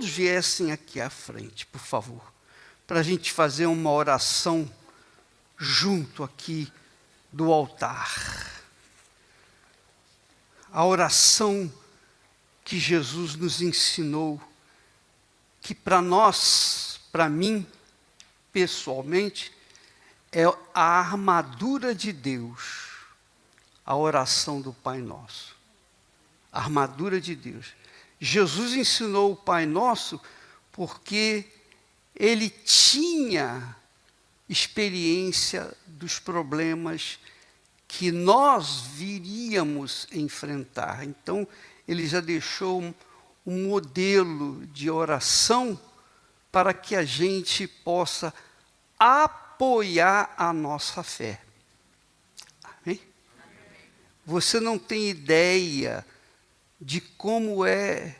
todos viessem aqui à frente, por favor, para a gente fazer uma oração junto aqui do altar. A oração que Jesus nos ensinou, que para nós, para mim, pessoalmente, é a armadura de Deus, a oração do Pai Nosso. A armadura de Deus. Jesus ensinou o Pai Nosso porque ele tinha experiência dos problemas que nós viríamos enfrentar. Então, ele já deixou um modelo de oração para que a gente possa apoiar a nossa fé. Amém? Você não tem ideia de como é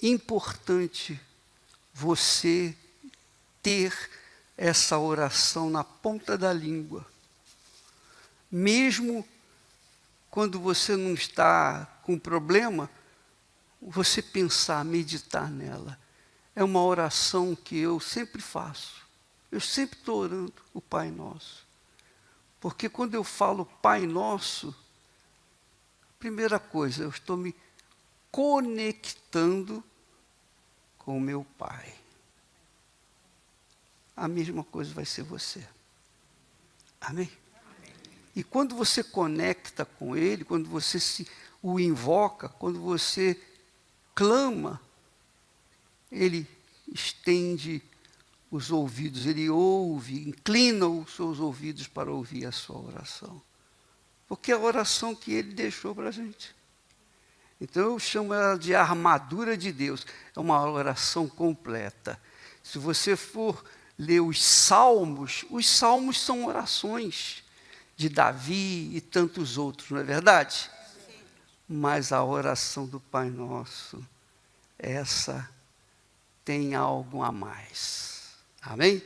importante você ter essa oração na ponta da língua. Mesmo quando você não está com problema, você pensar, meditar nela. É uma oração que eu sempre faço. Eu sempre estou orando o Pai Nosso. Porque quando eu falo Pai Nosso, primeira coisa, eu estou me conectando com o meu Pai. A mesma coisa vai ser você. Amém? E quando você conecta com Ele, quando você o invoca, quando você clama, Ele estende os ouvidos, Ele ouve, inclina os seus ouvidos para ouvir a sua oração. Porque é a oração que Ele deixou para a gente. Então eu chamo ela de armadura de Deus. É uma oração completa. Se você for ler os salmos são orações de Davi e tantos outros, não é verdade? Sim. Mas a oração do Pai Nosso, essa tem algo a mais. Amém?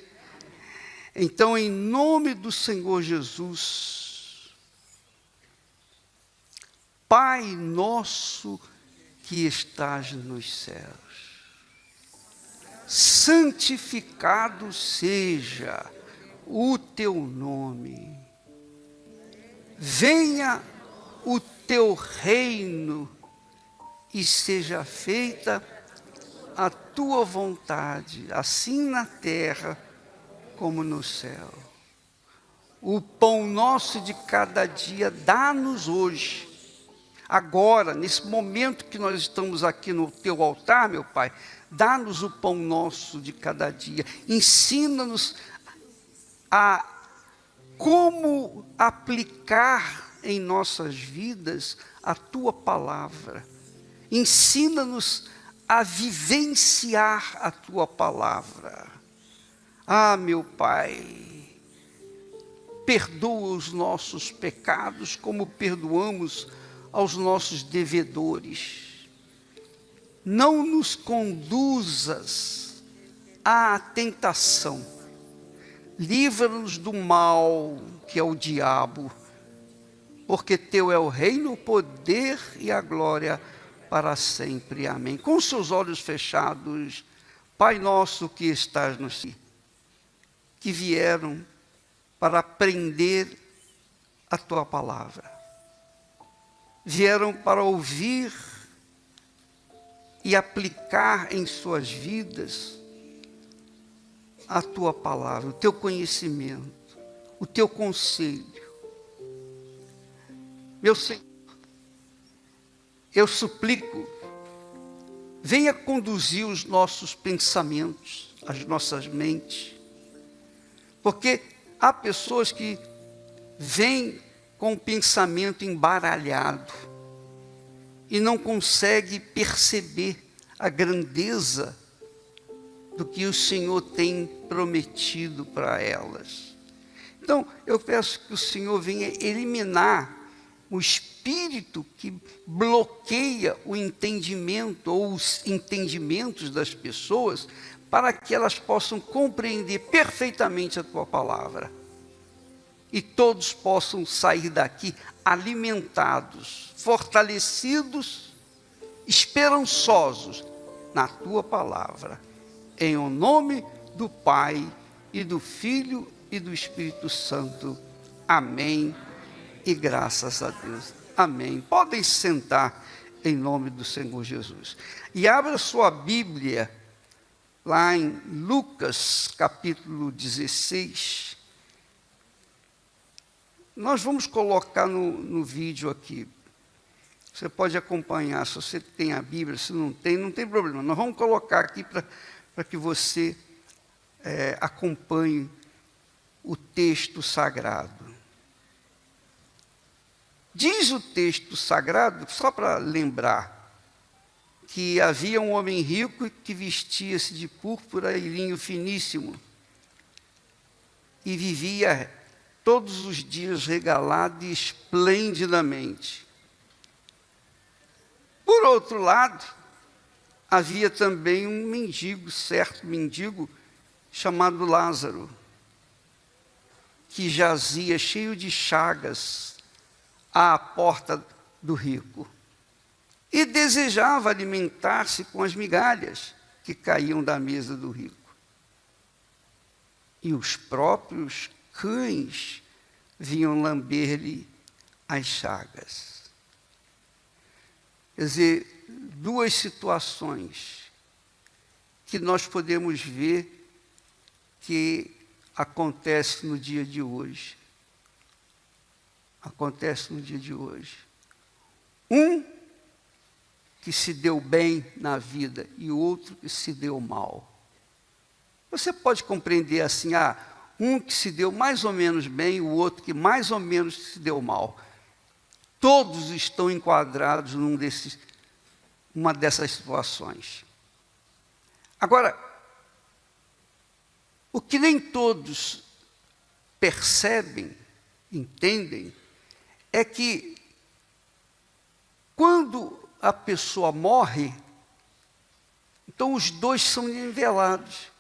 Então, em nome do Senhor Jesus, Pai nosso que estás nos céus, santificado seja o teu nome. Venha o teu reino e seja feita a tua vontade, assim na terra como no céu. O pão nosso de cada dia dá-nos hoje. Agora, nesse momento que nós estamos aqui no teu altar, meu Pai, dá-nos o pão nosso de cada dia. Ensina-nos a como aplicar em nossas vidas a tua palavra. Ensina-nos a vivenciar a tua palavra. Ah, meu Pai, perdoa os nossos pecados como perdoamos aos nossos devedores. Não nos conduzas à tentação. Livra-nos do mal, que é o diabo, porque teu é o reino, o poder e a glória para sempre. Amém. Com seus olhos fechados, Pai nosso que estás no céu, que vieram para aprender a tua palavra, vieram para ouvir e aplicar em suas vidas a tua palavra, o teu conhecimento, o teu conselho. Meu Senhor, eu suplico, venha conduzir os nossos pensamentos, as nossas mentes, porque há pessoas que vêm com o pensamento embaralhado e não conseguem perceber a grandeza do que o Senhor tem prometido para elas. Então, eu peço que o Senhor venha eliminar o espírito que bloqueia o entendimento ou os entendimentos das pessoas para que elas possam compreender perfeitamente a tua palavra. E todos possam sair daqui alimentados, fortalecidos, esperançosos na tua palavra. Em o nome do Pai, e do Filho, e do Espírito Santo. Amém. E graças a Deus. Amém. Podem sentar em nome do Senhor Jesus. E abra sua Bíblia lá em Lucas, capítulo 16. Nós vamos colocar no vídeo aqui. Você pode acompanhar, se você tem a Bíblia, se não tem problema. Nós vamos colocar aqui para que você acompanhe o texto sagrado. Diz o texto sagrado, só para lembrar, que havia um homem rico que vestia-se de púrpura e linho finíssimo e vivia todos os dias regalado e esplendidamente. Por outro lado, havia também um mendigo, certo mendigo, chamado Lázaro, que jazia cheio de chagas à porta do rico e desejava alimentar-se com as migalhas que caíam da mesa do rico. E os próprios cães vinham lamber-lhe as chagas. Quer dizer, duas situações que nós podemos ver que acontece no dia de hoje. Acontece no dia de hoje. Um que se deu bem na vida e o outro que se deu mal. Você pode compreender assim, um que se deu mais ou menos bem e o outro que mais ou menos se deu mal. Todos estão enquadrados numa dessas situações. Agora, o que nem todos percebem, entendem, é que quando a pessoa morre, então os dois são nivelados.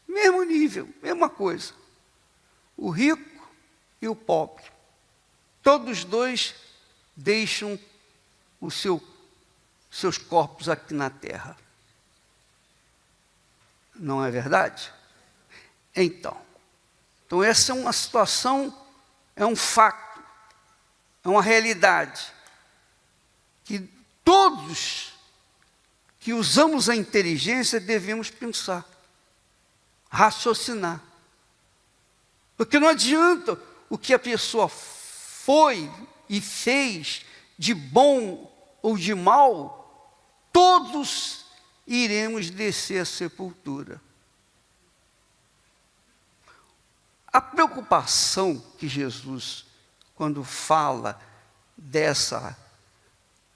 Mesmo nível, mesma coisa. O rico e o pobre. Todos dois deixam seus corpos aqui na terra. Não é verdade? Então essa é uma situação, é um fato, é uma realidade, que todos que usamos a inteligência devemos pensar, raciocinar. Porque não adianta o que a pessoa foi e fez de bom ou de mal, todos iremos descer à sepultura. A preocupação que Jesus, quando fala dessa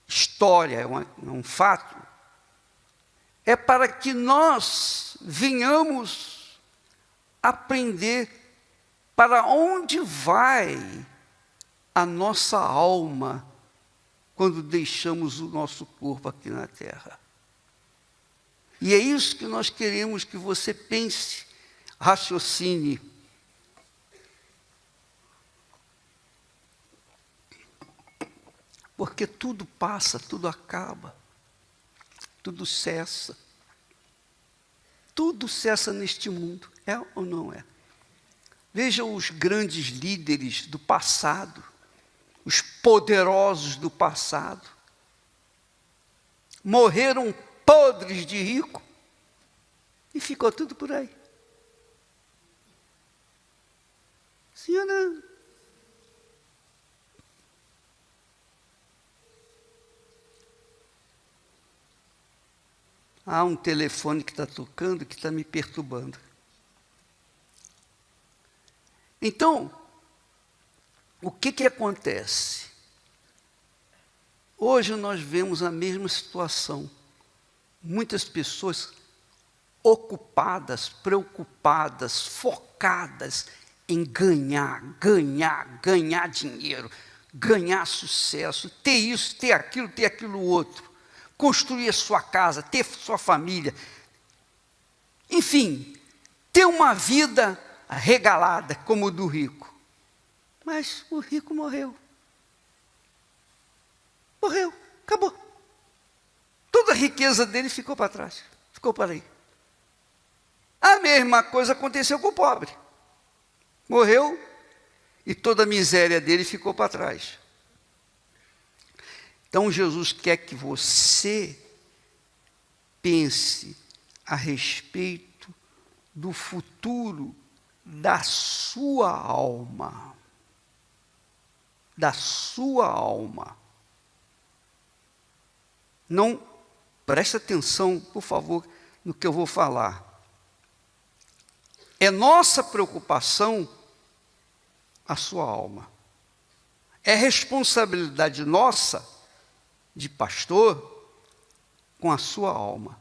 história, é um fato, é para que nós venhamos aprender para onde vai a nossa alma quando deixamos o nosso corpo aqui na terra. E é isso que nós queremos que você pense, raciocine. Porque tudo passa, tudo acaba, tudo cessa. Tudo cessa neste mundo, é ou não é? Veja os grandes líderes do passado, os poderosos do passado. Morreram podres de rico e ficou tudo por aí. Sim ou não? Há um telefone que está tocando, que está me perturbando. Então, o que acontece? Hoje nós vemos a mesma situação. Muitas pessoas ocupadas, preocupadas, focadas em ganhar dinheiro, ganhar sucesso, ter isso, ter aquilo outro. Construir a sua casa, ter sua família, enfim, ter uma vida regalada como o do rico. Mas o rico morreu. Morreu, acabou. toda a riqueza dele ficou para trás, ficou para aí. A mesma coisa aconteceu com o pobre. Morreu e toda a miséria dele ficou para trás. Então Jesus quer que você pense a respeito do futuro da sua alma. Da sua alma. Não, preste atenção, por favor, no que eu vou falar. É nossa preocupação a sua alma. É responsabilidade nossa, de pastor, com a sua alma.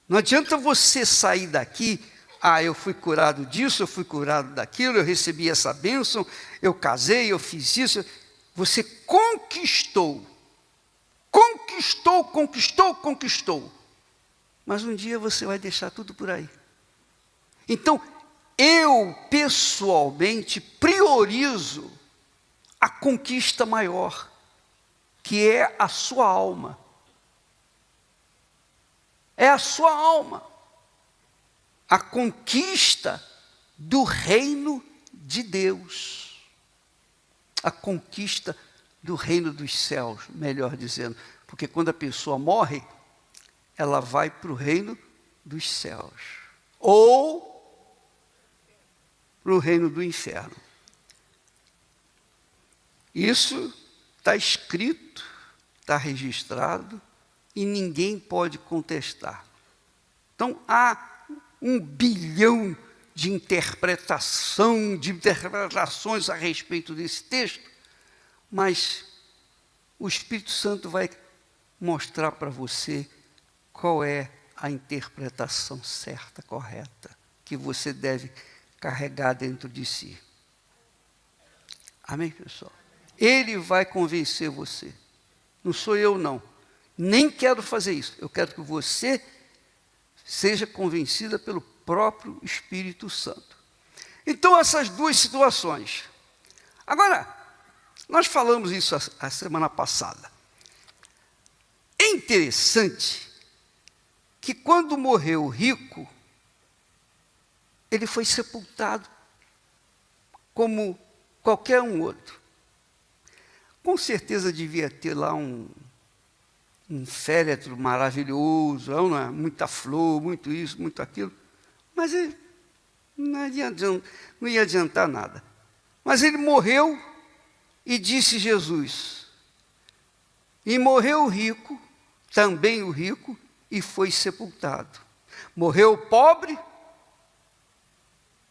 Não adianta você sair daqui, eu fui curado disso, eu fui curado daquilo, eu recebi essa bênção, eu casei, eu fiz isso. Você conquistou. Mas um dia você vai deixar tudo por aí. Então, eu pessoalmente priorizo a conquista maior, que é a sua alma. É a sua alma. A conquista do reino de Deus. A conquista do reino dos céus, melhor dizendo. Porque quando a pessoa morre, ela vai para o reino dos céus. Ou para o reino do inferno. Isso está escrito, está registrado, e ninguém pode contestar. Então, há 1 bilhão de interpretações a respeito desse texto, mas o Espírito Santo vai mostrar para você qual é a interpretação certa, correta, que você deve carregar dentro de si. Amém, pessoal? Ele vai convencer você. Não sou eu, não. Nem quero fazer isso. Eu quero que você seja convencida pelo próprio Espírito Santo. Então, essas duas situações. Agora, nós falamos isso a semana passada. É interessante que quando morreu o rico, ele foi sepultado como qualquer um outro. Com certeza devia ter lá um féretro maravilhoso, não é? Muita flor, muito isso, muito aquilo. Mas ele não ia adiantar nada. Mas ele morreu e disse Jesus. E morreu o rico, também o rico, e foi sepultado. Morreu o pobre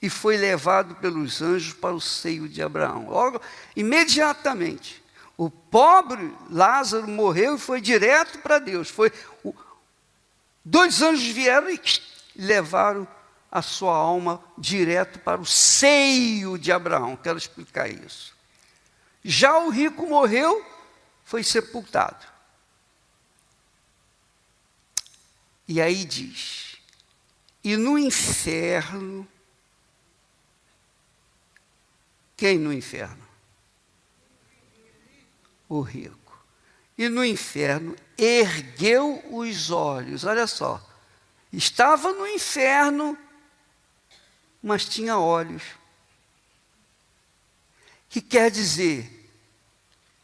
e foi levado pelos anjos para o seio de Abraão. Logo, imediatamente, o pobre Lázaro morreu e foi direto para Deus. 2 anjos vieram e levaram a sua alma direto para o seio de Abraão. Quero explicar isso. Já o rico morreu, foi sepultado. E aí diz, e no inferno, quem no inferno? O rico. E no inferno ergueu os olhos, olha só, estava no inferno, mas tinha olhos. Que quer dizer,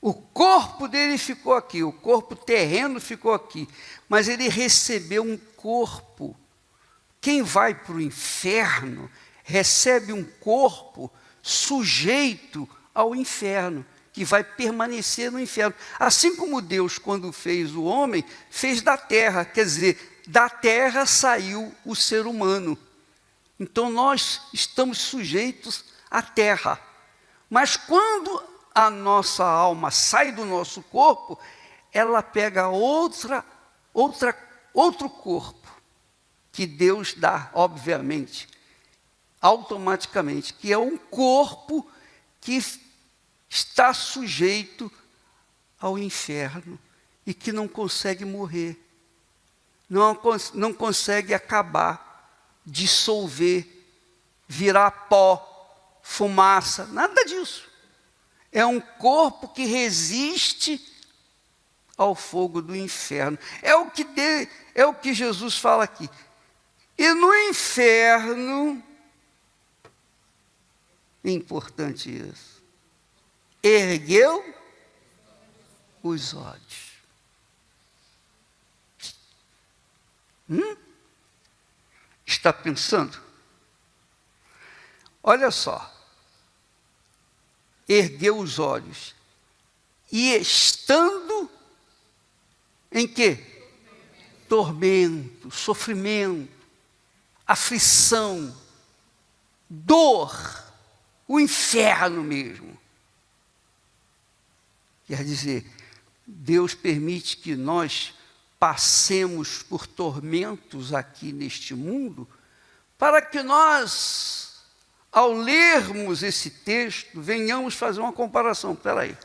o corpo dele ficou aqui, o corpo terreno ficou aqui, mas ele recebeu um corpo. Quem vai para o inferno recebe um corpo sujeito ao inferno, que vai permanecer no inferno. Assim como Deus, quando fez o homem, fez da terra, quer dizer, da terra saiu o ser humano. Então nós estamos sujeitos à terra. Mas quando a nossa alma sai do nosso corpo, ela pega outro corpo, que Deus dá, obviamente, automaticamente, que é um corpo que está sujeito ao inferno e que não consegue morrer, não consegue acabar, dissolver, virar pó, fumaça, nada disso. É um corpo que resiste ao fogo do inferno. É o que Jesus fala aqui. E no inferno, é importante isso, ergueu os olhos. Está pensando? Olha só. Ergueu os olhos. E estando em quê? Tormento, sofrimento, aflição, dor, o inferno mesmo. Quer dizer, Deus permite que nós passemos por tormentos aqui neste mundo, para que nós, ao lermos esse texto, venhamos fazer uma comparação. Espera aí.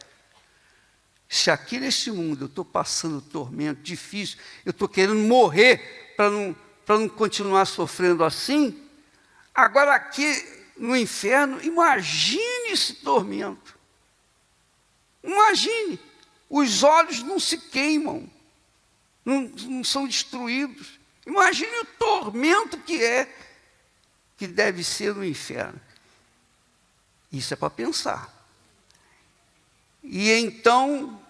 Se aqui neste mundo eu estou passando tormento difícil, eu estou querendo morrer para não continuar sofrendo assim, agora aqui no inferno, imagine esse tormento. Imagine, os olhos não se queimam, não são destruídos. Imagine o tormento que deve ser no inferno. Isso é para pensar. E então,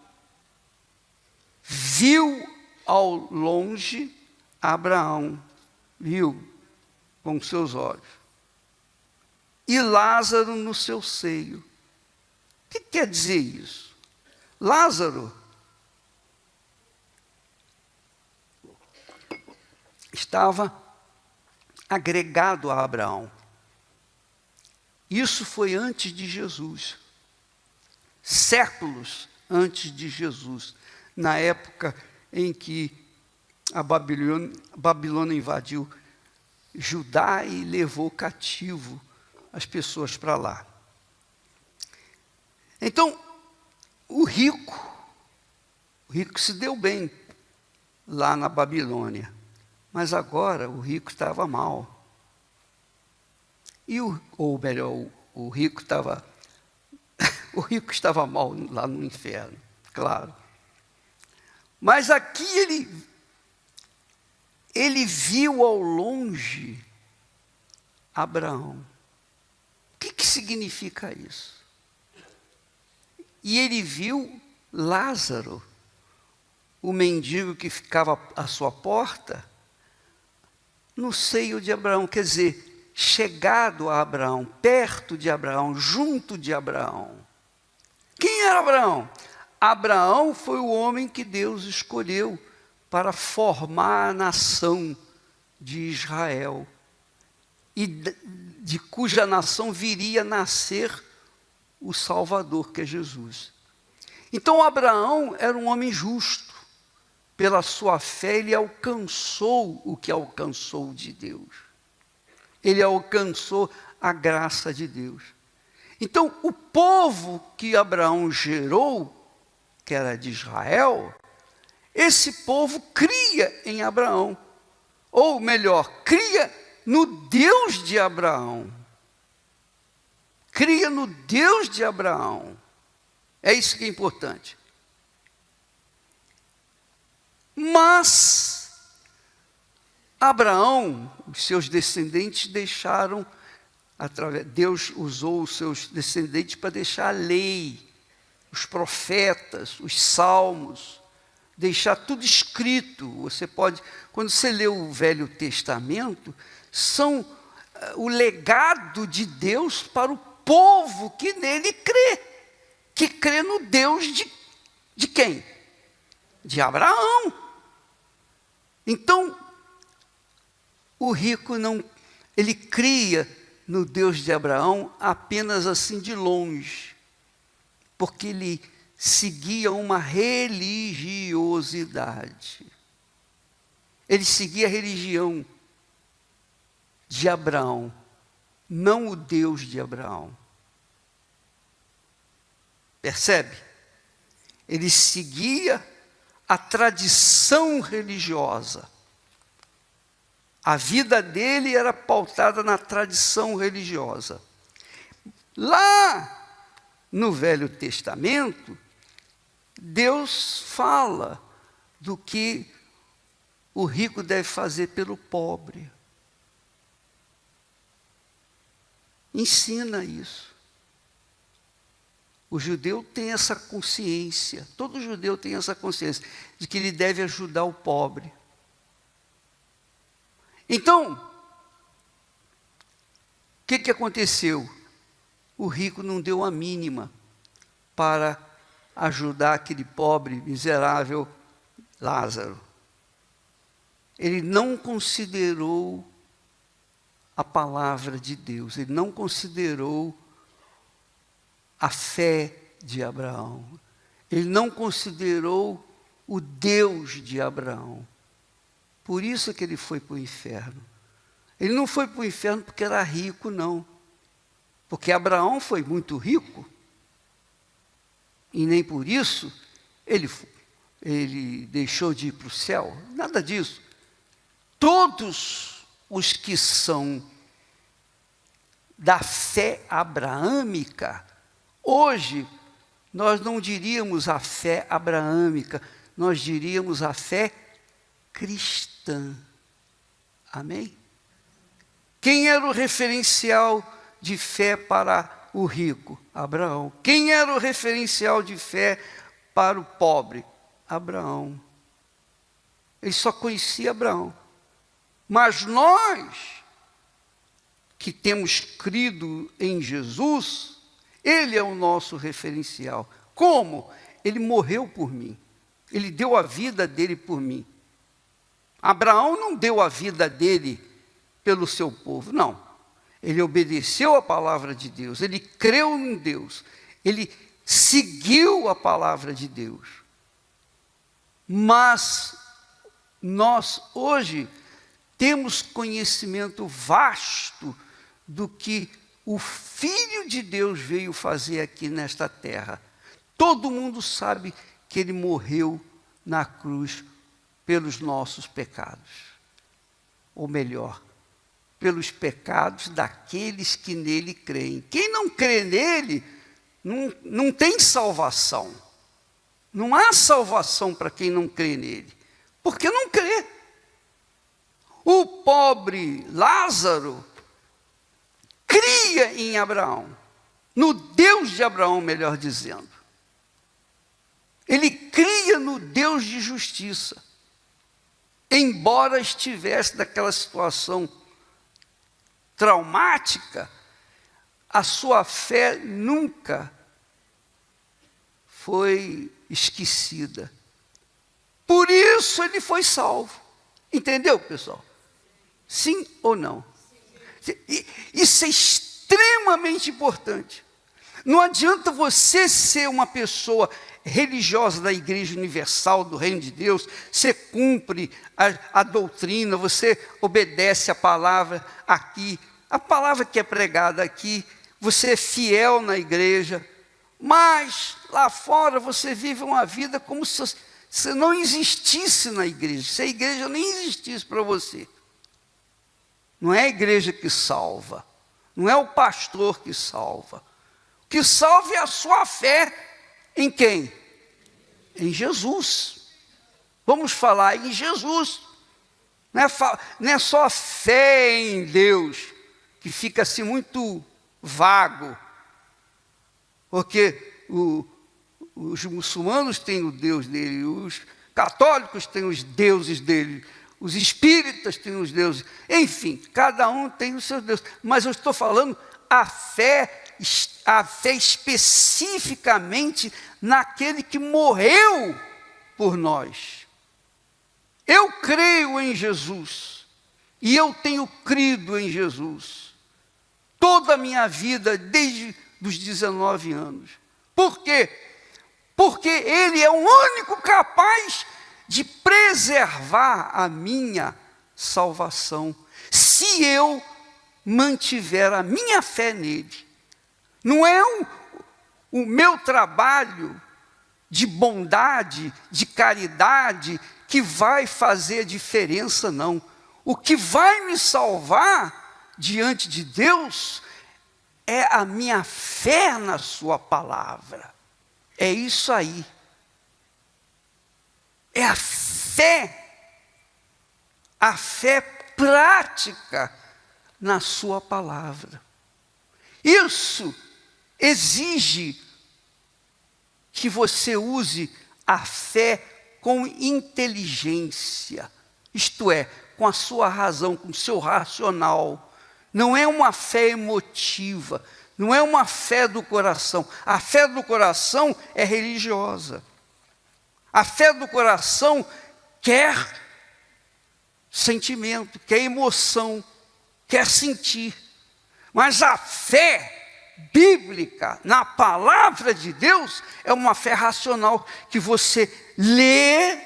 viu ao longe Abraão, viu com seus olhos, e Lázaro no seu seio. O que quer dizer isso? Lázaro estava agregado a Abraão. Isso foi antes de Jesus, séculos antes de Jesus, na época em que a Babilônia invadiu Judá e levou cativo as pessoas para lá. Então, o rico se deu bem lá na Babilônia, mas agora o rico estava mal. O rico estava mal lá no inferno, claro. Mas aqui ele viu ao longe Abraão. O que significa isso? E ele viu Lázaro, o mendigo que ficava à sua porta, no seio de Abraão, quer dizer, chegado a Abraão, perto de Abraão, junto de Abraão. Quem era Abraão? Abraão foi o homem que Deus escolheu para formar a nação de Israel, e de cuja nação viria a nascer o Salvador, que é Jesus. Então Abraão era um homem justo. Pela sua fé ele alcançou o que alcançou de Deus. Ele alcançou a graça de Deus. Então o povo que Abraão gerou, que era de Israel, esse povo cria em Abraão. Ou melhor, cria no Deus de Abraão. Cria no Deus de Abraão. É isso que é importante. Mas Abraão, os seus descendentes deixaram, Deus usou os seus descendentes para deixar a lei, os profetas, os salmos, deixar tudo escrito. Você pode, quando você lê o Velho Testamento, são o legado de Deus para o povo que nele crê, que crê no Deus de quem? De Abraão. Então, o rico ele cria no Deus de Abraão apenas assim de longe, porque ele seguia uma religiosidade. Ele seguia a religião de Abraão, não o Deus de Abraão. Percebe? Ele seguia a tradição religiosa. A vida dele era pautada na tradição religiosa. Lá no Velho Testamento, Deus fala do que o rico deve fazer pelo pobre. Ensina isso. O judeu tem essa consciência, todo judeu tem essa consciência, de que ele deve ajudar o pobre. Então, o que aconteceu? O rico não deu a mínima para ajudar aquele pobre, miserável Lázaro. Ele não considerou a palavra de Deus, ele não considerou a fé de Abraão, ele não considerou o Deus de Abraão. Por isso é que ele foi para o inferno. Ele não foi para o inferno porque era rico, não. Porque Abraão foi muito rico, e nem por isso ele deixou de ir para o céu, nada disso. Todos os que são da fé abraâmica, hoje nós não diríamos a fé abraâmica, nós diríamos a fé cristã. Amém? Quem era o referencial de fé para o rico? Abraão. Quem era o referencial de fé para o pobre? Abraão. Ele só conhecia Abraão. Mas nós, que temos crido em Jesus, Ele é o nosso referencial. Como? Ele morreu por mim. Ele deu a vida dele por mim. Abraão não deu a vida dele pelo seu povo, não. Ele obedeceu a palavra de Deus, ele creu em Deus, ele seguiu a palavra de Deus. Mas nós hoje temos conhecimento vasto do que o Filho de Deus veio fazer aqui nesta terra. Todo mundo sabe que ele morreu na cruz pelos nossos pecados. Ou melhor, pelos pecados daqueles que nele creem. Quem não crê nele, não tem salvação. Não há salvação para quem não crê nele, porque não crê. O pobre Lázaro cria em Abraão, no Deus de Abraão, melhor dizendo. Ele cria no Deus de justiça, embora estivesse naquela situação traumática, a sua fé nunca foi esquecida. Por isso ele foi salvo. Entendeu, pessoal? Sim ou não? Isso é extremamente importante. Não adianta você ser uma pessoa religiosa da Igreja Universal do Reino de Deus, você cumpre a doutrina, você obedece a palavra aqui, a palavra que é pregada aqui, você é fiel na igreja, mas lá fora você vive uma vida como se você não existisse na igreja, se a igreja nem existisse para você. Não é a igreja que salva, não é o pastor que salva. O que salva é a sua fé em quem? Em Jesus. Vamos falar em Jesus. Não é só fé em Deus, que fica assim muito vago. Porque os muçulmanos têm o Deus dele, os católicos têm os deuses dele, os espíritas têm os deuses. Enfim, cada um tem os seus deuses. Mas eu estou falando a fé especificamente naquele que morreu por nós. Eu creio em Jesus, e eu tenho crido em Jesus, toda a minha vida, desde os 19 anos. Por quê? Porque Ele é o único capaz de preservar a minha salvação, se eu mantiver a minha fé nele. Não é o meu trabalho de bondade, de caridade, que vai fazer a diferença, não. O que vai me salvar diante de Deus é a minha fé na sua palavra. É isso aí. é a fé prática na sua palavra. Isso exige que você use a fé com inteligência, isto é, com a sua razão, com o seu racional. Não é uma fé emotiva, não é uma fé do coração. A fé do coração é religiosa. A fé do coração quer sentimento, quer emoção, quer sentir. Mas a fé bíblica, na palavra de Deus, é uma fé racional, que você lê,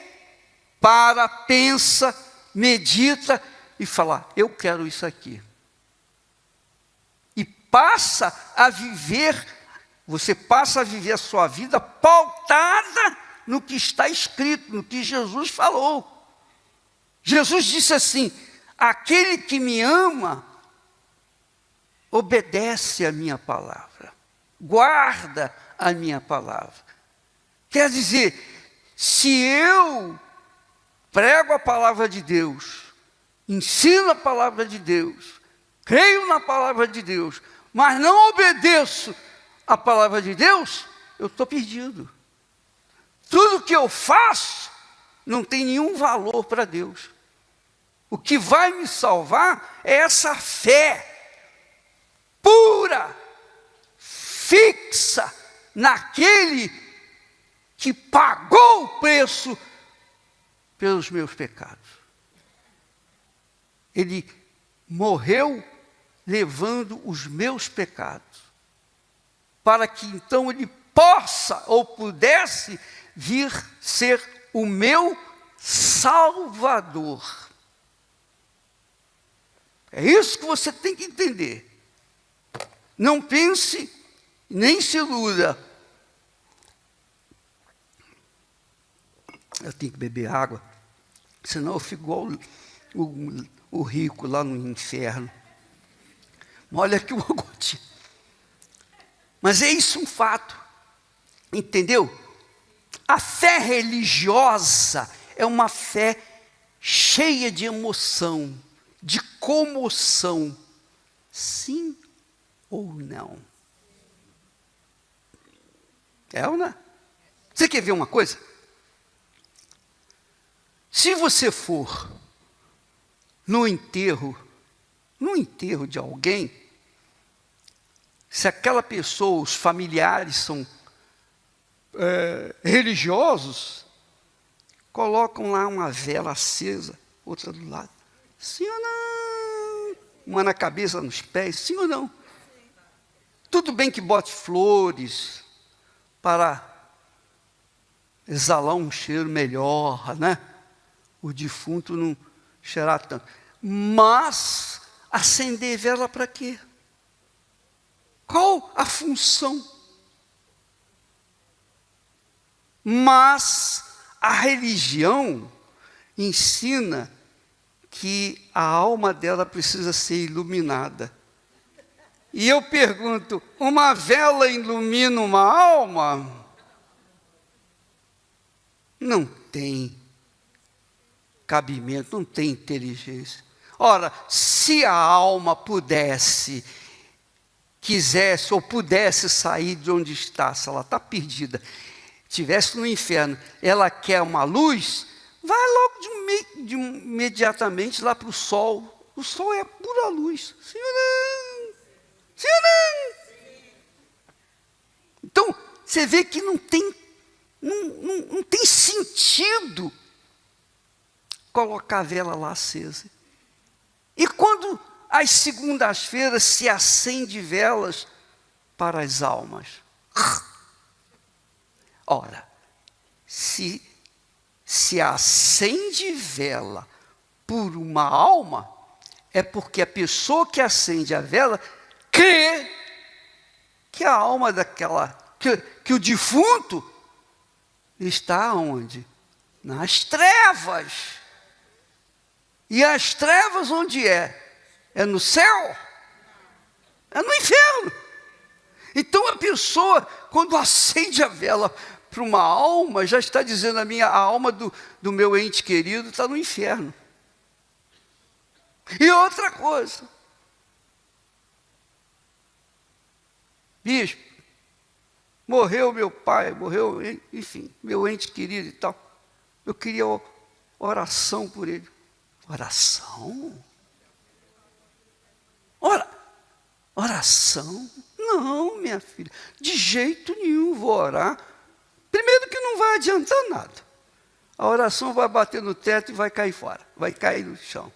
pensa, medita e fala: eu quero isso aqui. E você passa a viver a sua vida pautada no que está escrito, no que Jesus falou. Jesus disse assim: aquele que me ama, obedece a minha palavra, guarda a minha palavra. Quer dizer, se eu prego a palavra de Deus, ensino a palavra de Deus, creio na palavra de Deus, mas não obedeço a palavra de Deus, eu estou perdido. Tudo que eu faço não tem nenhum valor para Deus. O que vai me salvar é essa fé pura, fixa, naquele que pagou o preço pelos meus pecados. Ele morreu levando os meus pecados, para que então ele possa ou pudesse vir ser o meu Salvador. É isso que você tem que entender. Não pense, nem se iluda. Eu tenho que beber água, senão eu fico igual o rico lá no inferno. Olha aqui uma gotinha. Mas é isso um fato. Entendeu? A fé religiosa é uma fé cheia de emoção, de comoção. Sim ou não? É ou não é? Você quer ver uma coisa? Se você for no enterro de alguém, se aquela pessoa, os familiares são religiosos, colocam lá uma vela acesa, outra do lado. Sim ou não? Uma na cabeça, nos pés, sim ou não? Tudo bem que bote flores para exalar um cheiro melhor, né? O defunto não cheirar tanto. Mas acender vela para quê? Qual a função? Mas a religião ensina que a alma dela precisa ser iluminada. E eu pergunto, uma vela ilumina uma alma? Não tem cabimento, não tem inteligência. Ora, se a alma quisesse ou pudesse sair de onde está, se ela está perdida, estivesse no inferno, ela quer uma luz, vai logo imediatamente lá para o sol. O sol é pura luz. Sim ou não? Sim ou não? Então, você vê que não tem sentido colocar a vela lá acesa. E quando às segundas-feiras se acende velas para as almas? Ora, se acende vela por uma alma, é porque a pessoa que acende a vela crê que a alma que o defunto está onde? Nas trevas. E as trevas onde é? É no céu? É no inferno. Então a pessoa, quando acende a vela para uma alma, já está dizendo a alma do meu ente querido está no inferno. E outra coisa, bispo, morreu meu pai, morreu, enfim, meu ente querido e tal. Eu queria oração por ele. Oração? Oração? Não, minha filha, de jeito nenhum vou orar. Primeiro que não vai adiantar nada. A oração vai bater no teto e vai cair fora, vai cair no chão.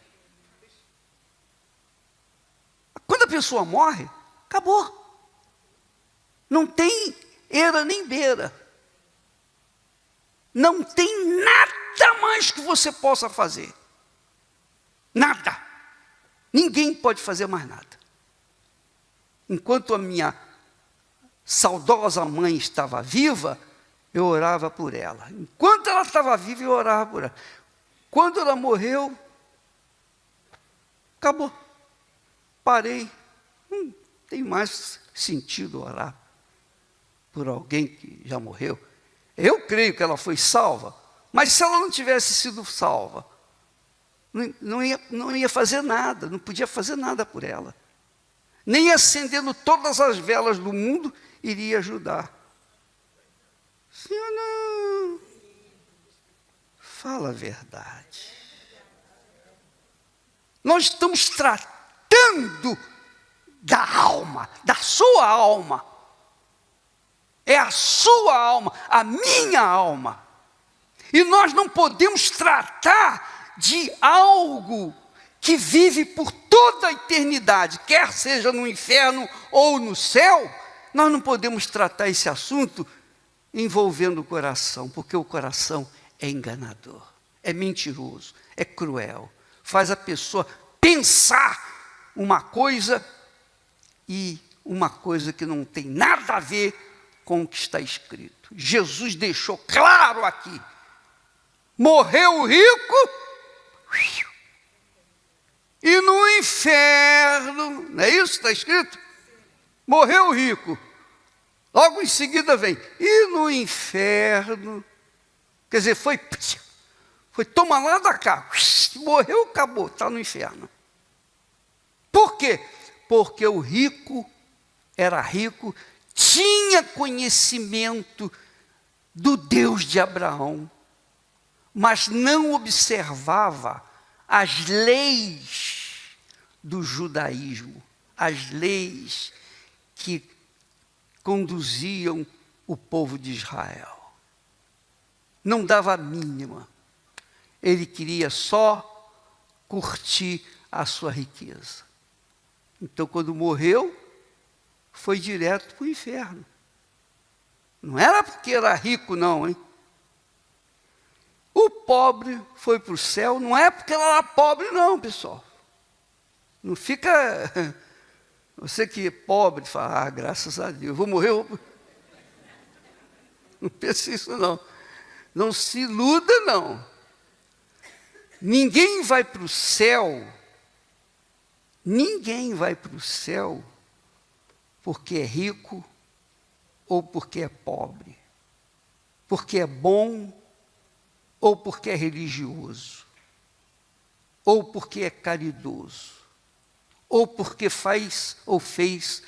Quando a pessoa morre, acabou. Não tem era nem beira. Não tem nada mais que você possa fazer. Nada. Ninguém pode fazer mais nada. Enquanto a minha saudosa mãe estava viva, eu orava por ela. Enquanto ela estava viva, eu orava por ela. Quando ela morreu, acabou. Parei. Não tem mais sentido orar por alguém que já morreu. Eu creio que ela foi salva, mas se ela não tivesse sido salva, não ia fazer nada, não podia fazer nada por ela. Nem acendendo todas as velas do mundo iria ajudar. Sim ou não? Fala a verdade. Nós estamos tratando da alma, da sua alma. É a sua alma, a minha alma. E nós não podemos tratar de algo que vive por toda a eternidade, quer seja no inferno ou no céu. Nós não podemos tratar esse assunto envolvendo o coração, porque o coração é enganador, é mentiroso, é cruel, faz a pessoa pensar uma coisa e uma coisa que não tem nada a ver com o que está escrito. Jesus deixou claro aqui, morreu o rico, e no inferno, não é isso que está escrito? Morreu o rico, logo em seguida vem, e no inferno, quer dizer, foi toma lá da cá, morreu, acabou, está no inferno. Por quê? Porque o rico era rico, tinha conhecimento do Deus de Abraão, mas não observava as leis do judaísmo, as leis que conduziam o povo de Israel. Não dava a mínima. Ele queria só curtir a sua riqueza. Então, quando morreu, foi direto para o inferno. Não era porque era rico, não, hein? O pobre foi para o céu, não é porque ela era pobre, não, pessoal. Não fica... Você que é pobre, fala, graças a Deus, eu vou morrer. Não pense isso, não. Não se iluda, não. Ninguém vai para o céu, porque é rico ou porque é pobre, porque é bom ou porque é religioso, ou porque é caridoso, ou porque faz ou fez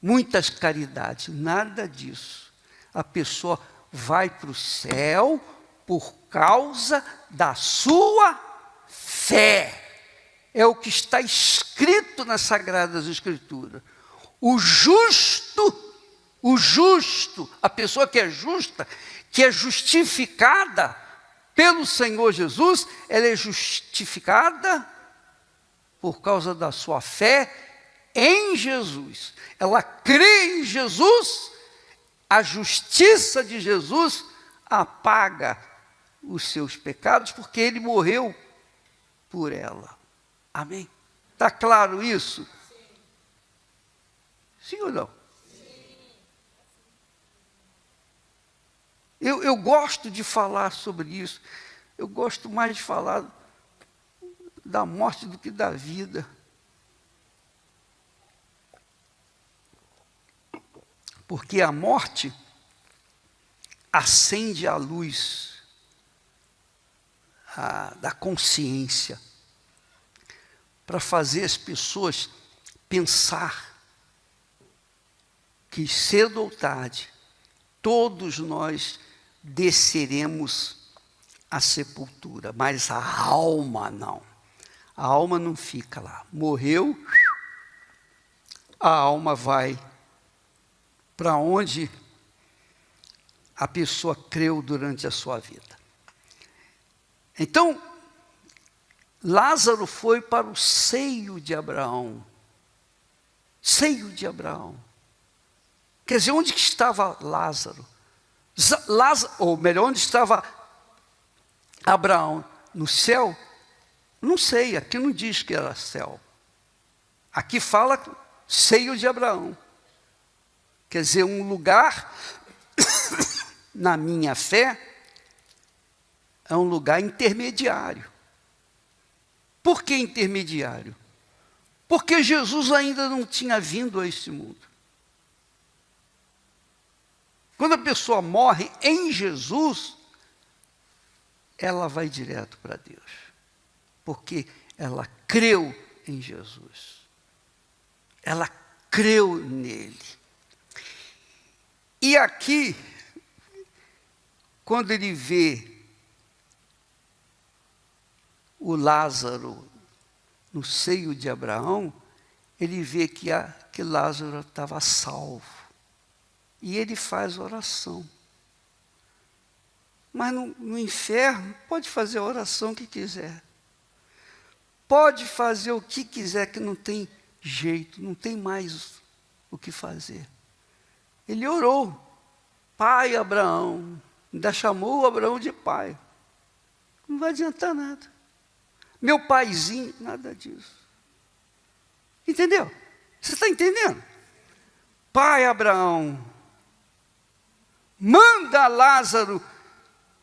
muitas caridades. Nada disso. A pessoa vai para o céu por causa da sua fé. É o que está escrito nas Sagradas Escrituras. O justo, a pessoa que é justa, que é justificada pelo Senhor Jesus, ela é justificada por causa da sua fé em Jesus. Ela crê em Jesus, a justiça de Jesus apaga os seus pecados, porque ele morreu por ela. Amém? Está claro isso? Sim ou não? Eu gosto de falar sobre isso. Eu gosto mais de falar da morte do que da vida. Porque a morte acende a luz da consciência para fazer as pessoas pensar que cedo ou tarde todos nós desceremos à sepultura, mas a alma não. A alma não fica lá. Morreu, a alma vai para onde a pessoa creu durante a sua vida. Então, Lázaro foi para o seio de Abraão. Seio de Abraão. Quer dizer, onde que estava Lázaro? Ou melhor, onde estava Abraão? No céu? Não sei, aqui não diz que era céu. Aqui fala seio de Abraão. Quer dizer, um lugar, na minha fé, é um lugar intermediário. Por que intermediário? Porque Jesus ainda não tinha vindo a este mundo. Quando a pessoa morre em Jesus, ela vai direto para Deus. Porque ela creu em Jesus. Ela creu nele. E aqui, quando ele vê o Lázaro no seio de Abraão, ele vê que Lázaro estava salvo. E ele faz oração. Mas no inferno, pode fazer a oração que quiser. Pode fazer o que quiser, que não tem jeito, não tem mais o que fazer. Ele orou. Pai Abraão. Ainda chamou Abraão de pai. Não vai adiantar nada. Meu paizinho, nada disso. Entendeu? Você está entendendo? Pai Abraão, manda Lázaro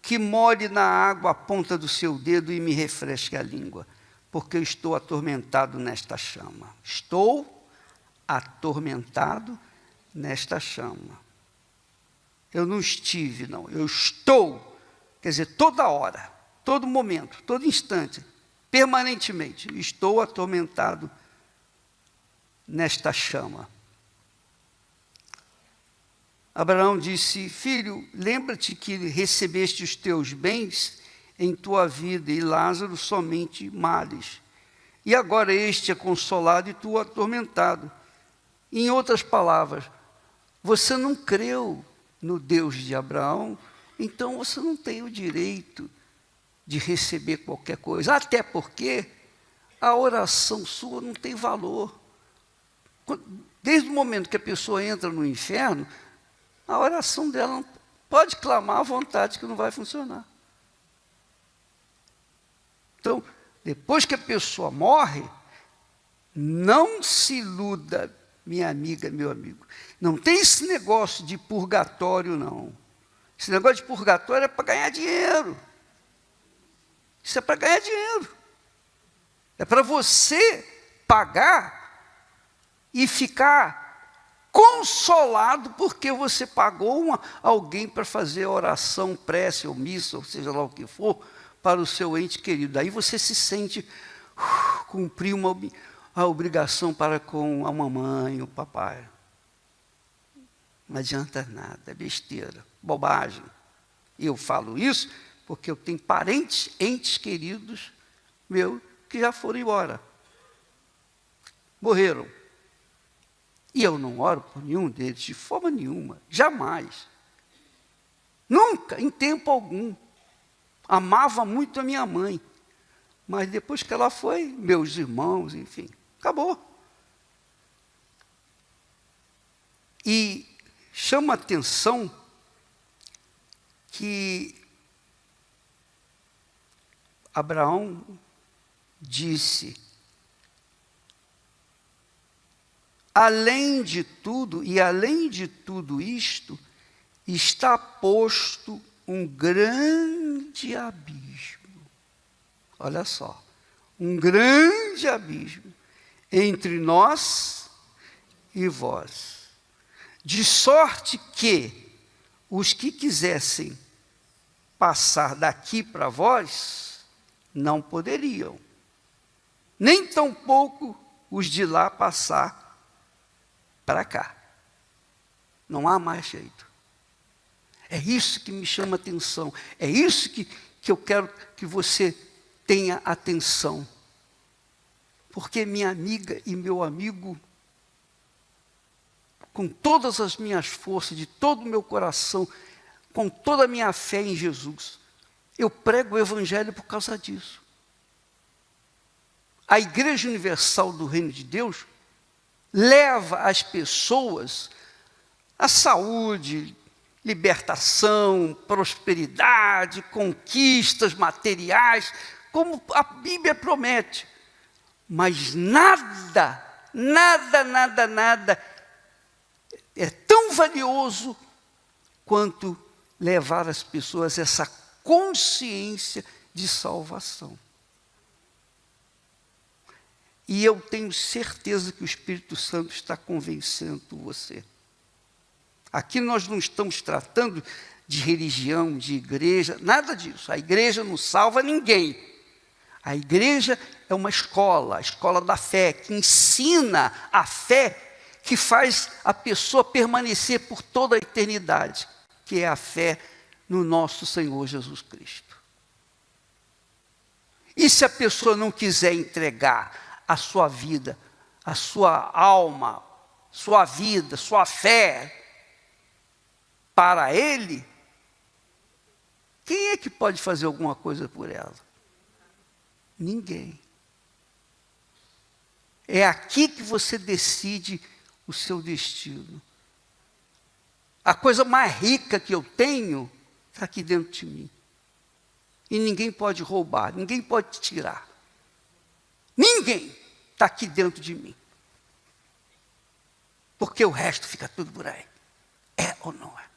que molhe na água a ponta do seu dedo e me refresque a língua, porque eu estou atormentado nesta chama. Estou atormentado nesta chama. Eu não estive, não. Eu estou, quer dizer, toda hora, todo momento, todo instante, permanentemente, estou atormentado nesta chama. Abraão disse: filho, lembra-te que recebeste os teus bens em tua vida, e Lázaro somente males. E agora este é consolado e tu atormentado. Em outras palavras, você não creu no Deus de Abraão, então você não tem o direito de receber qualquer coisa. Até porque a oração sua não tem valor. Desde o momento que a pessoa entra no inferno, a oração dela não pode clamar à vontade que não vai funcionar. Então, depois que a pessoa morre, não se iluda, minha amiga, meu amigo. Não tem esse negócio de purgatório, não. Esse negócio de purgatório é para ganhar dinheiro. Isso é para ganhar dinheiro. É para você pagar e ficar consolado porque você pagou alguém para fazer oração, prece ou missa, ou seja lá o que for, para o seu ente querido. Aí você se sente cumprir a obrigação para com a mamãe, o papai. Não adianta nada, é besteira, bobagem. E eu falo isso porque eu tenho parentes, entes queridos meus, que já foram embora. Morreram. E eu não oro por nenhum deles, de forma nenhuma, jamais. Nunca, em tempo algum. Amava muito a minha mãe. Mas depois que ela foi, meus irmãos, enfim, acabou. E chama a atenção que Abraão disse: além de tudo, e além de tudo isto, está posto um grande abismo. Olha só, um grande abismo entre nós e vós. De sorte que os que quisessem passar daqui para vós, não poderiam. Nem tampouco os de lá passar para cá. Não há mais jeito. É isso que me chama a atenção. É isso que eu quero que você tenha atenção. Porque minha amiga e meu amigo, com todas as minhas forças, de todo o meu coração, com toda a minha fé em Jesus, eu prego o Evangelho por causa disso. A Igreja Universal do Reino de Deus leva as pessoas à saúde, libertação, prosperidade, conquistas materiais, como a Bíblia promete. Mas nada é tão valioso quanto levar as pessoas a essa consciência de salvação. E eu tenho certeza que o Espírito Santo está convencendo você. Aqui nós não estamos tratando de religião, de igreja, nada disso. A igreja não salva ninguém. A igreja é uma escola, a escola da fé, que ensina a fé, que faz a pessoa permanecer por toda a eternidade, que é a fé no nosso Senhor Jesus Cristo. E se a pessoa não quiser entregar a sua vida, a sua alma, sua vida, sua fé para Ele, quem é que pode fazer alguma coisa por ela? Ninguém. É aqui que você decide o seu destino. A coisa mais rica que eu tenho está aqui dentro de mim. E ninguém pode roubar, ninguém pode tirar. Ninguém está aqui dentro de mim. Porque o resto fica tudo por aí. É ou não é?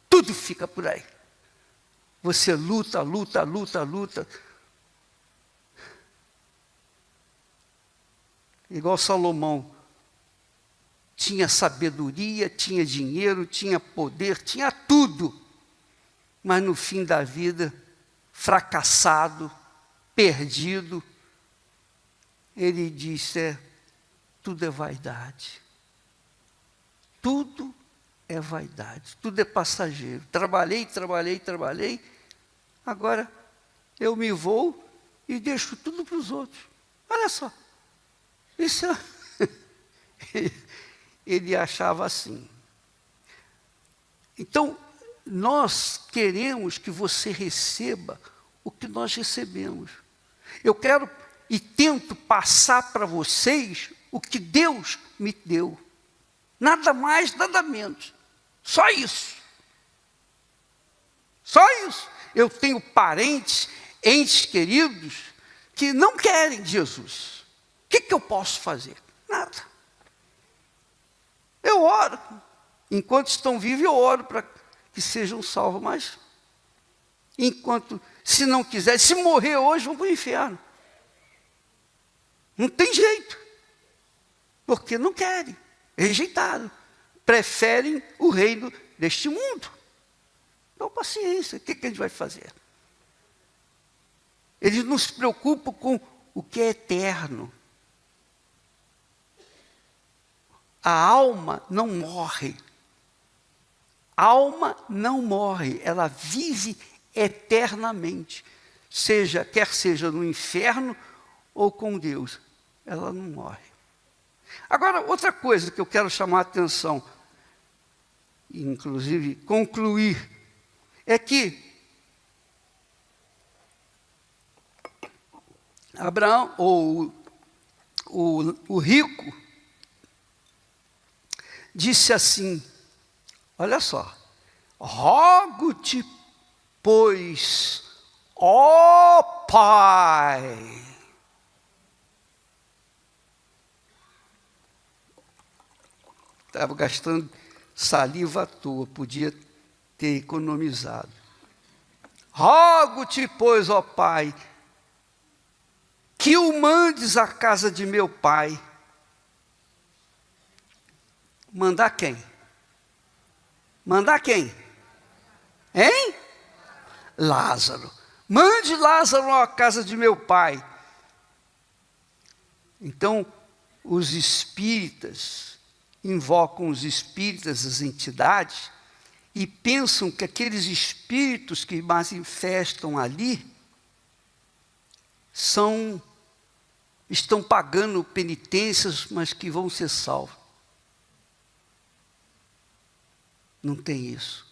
Tudo fica por aí. Você luta. Igual Salomão. Tinha sabedoria, tinha dinheiro, tinha poder, tinha tudo. Mas no fim da vida, fracassado, perdido, ele disse, tudo é vaidade. Tudo é vaidade, tudo é passageiro. Trabalhei, agora eu me vou e deixo tudo para os outros. Olha só, isso ele achava assim. Então, nós queremos que você receba o que nós recebemos. Eu quero e tento passar para vocês o que Deus me deu. Nada mais, nada menos. Só isso. Só isso. Eu tenho parentes, entes queridos, que não querem Jesus. O que eu posso fazer? Nada. Eu oro. Enquanto estão vivos, eu oro para que sejam salvos. Mas, enquanto, se não quiser, se morrer hoje, vão para o inferno. Não tem jeito. Porque não querem. Rejeitaram. Preferem o reino deste mundo. Então, paciência, o que a gente vai fazer? Eles não se preocupam com o que é eterno. A alma não morre. A alma não morre, ela vive eternamente. Quer seja no inferno ou com Deus, ela não morre. Agora, outra coisa que eu quero chamar a atenção, inclusive concluir, é que Abraão, ou o rico, disse assim, olha só, rogo-te, pois, ó Pai, estava gastando saliva à toa, podia ter economizado. Rogo-te, pois, ó Pai, que o mandes à casa de meu pai. Mandar quem? Mandar quem? Hein? Lázaro. Mande Lázaro à casa de meu pai. Então, os espíritas invocam os espíritas, as entidades, e pensam que aqueles espíritos que manifestam ali estão pagando penitências, mas que vão ser salvos. Não tem isso.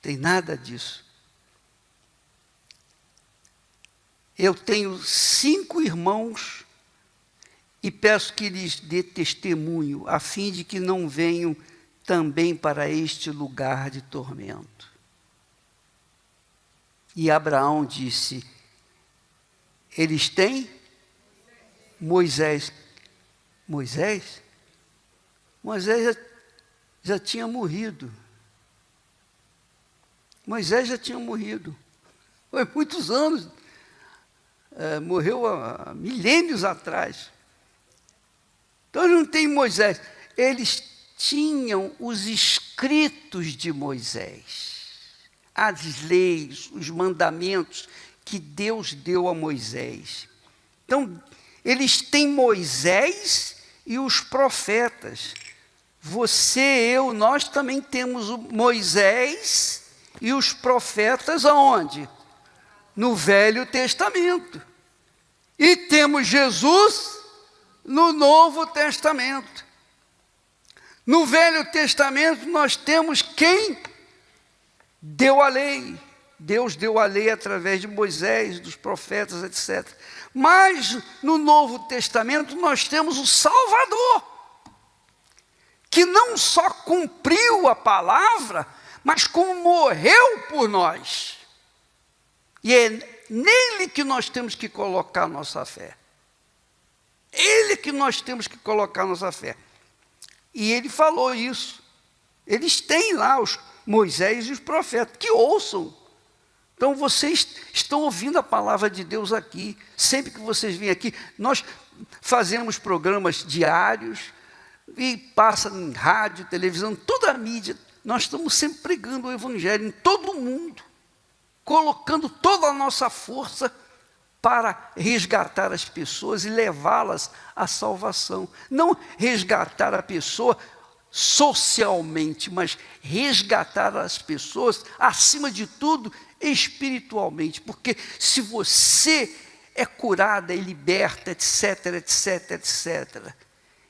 Tem nada disso. Eu tenho 5 irmãos e peço que lhes dê testemunho, a fim de que não venham também para este lugar de tormento. E Abraão disse, eles têm? Moisés já tinha morrido. Moisés já tinha morrido. Foi muitos anos. Morreu há milênios atrás. Então não tem Moisés. Eles tinham os escritos de Moisés. As leis, os mandamentos que Deus deu a Moisés. Então, eles têm Moisés e os profetas. Você, eu, nós também temos o Moisés e os profetas aonde? No Velho Testamento. E temos Jesus no Novo Testamento. No Velho Testamento nós temos quem deu a lei. Deus deu a lei através de Moisés, dos profetas, etc. Mas no Novo Testamento nós temos o Salvador, que não só cumpriu a palavra, mas como morreu por nós. E é nele que nós temos que colocar a nossa fé. Ele que nós temos que colocar a nossa fé. E ele falou isso. Eles têm lá os Moisés e os profetas, que ouçam. Então vocês estão ouvindo a palavra de Deus aqui. Sempre que vocês vêm aqui, nós fazemos programas diários, e passa em rádio, televisão, toda a mídia. Nós estamos sempre pregando o Evangelho em todo o mundo, colocando toda a nossa força para resgatar as pessoas e levá-las à salvação. Não resgatar a pessoa socialmente, mas resgatar as pessoas, acima de tudo, espiritualmente. Porque se você é curada e liberta, etc, etc, etc.,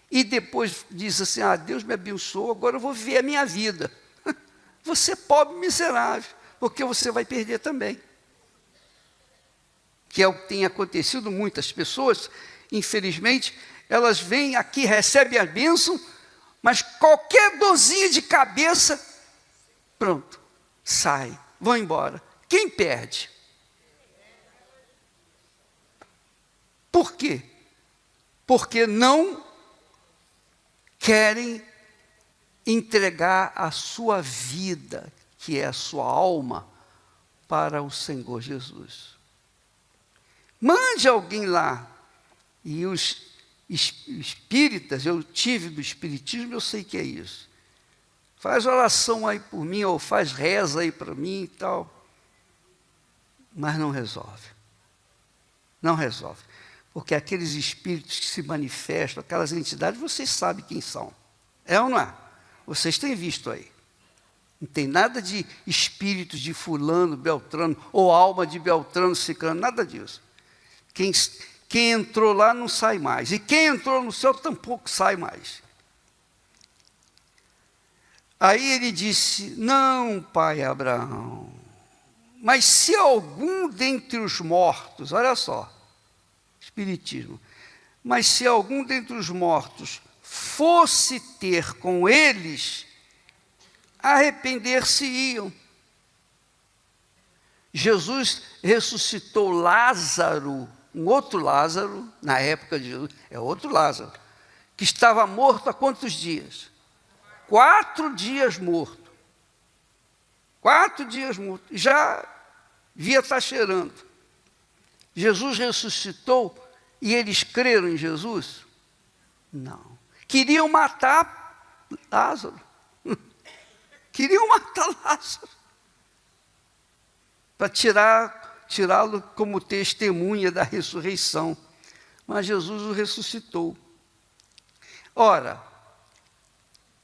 e depois diz assim, Deus me abençoou, agora eu vou viver a minha vida. Você é pobre miserável, porque você vai perder também. Que é o que tem acontecido, muitas pessoas, infelizmente, elas vêm aqui, recebem a bênção, mas qualquer dorzinha de cabeça, pronto, sai, vão embora. Quem perde? Por quê? Porque não querem entregar a sua vida, que é a sua alma, para o Senhor Jesus. Mande alguém lá. E os espíritas, eu tive do espiritismo, eu sei que é isso. Faz oração aí por mim, ou faz reza aí para mim e tal. Mas não resolve. Não resolve. Porque aqueles espíritos que se manifestam, aquelas entidades, vocês sabem quem são. É ou não é? Vocês têm visto aí. Não tem nada de espíritos de fulano, beltrano, ou alma de beltrano, ciclano, nada disso. Quem entrou lá não sai mais. E quem entrou no céu tampouco sai mais. Aí ele disse, não, pai Abraão, mas se algum dentre os mortos, olha só, espiritismo, mas se algum dentre os mortos fosse ter com eles, arrepender-se-iam. Jesus ressuscitou Lázaro, um outro Lázaro, na época de Jesus, é outro Lázaro, que estava morto há quantos dias? 4 dias morto. 4 dias morto. Já devia estar cheirando. Jesus ressuscitou e eles creram em Jesus? Não. Queriam matar Lázaro. Queriam matar Lázaro para tirá-lo como testemunha da ressurreição. Mas Jesus o ressuscitou. Ora,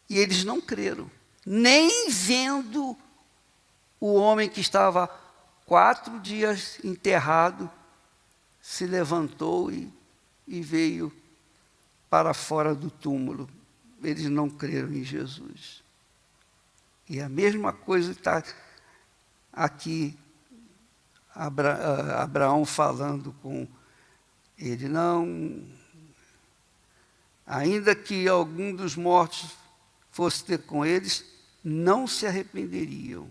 e eles não creram, nem vendo o homem que estava 4 dias enterrado, se levantou e veio para fora do túmulo. Eles não creram em Jesus. E a mesma coisa está aqui, Abraão falando com ele. Não, ainda que algum dos mortos fosse ter com eles, não se arrependeriam.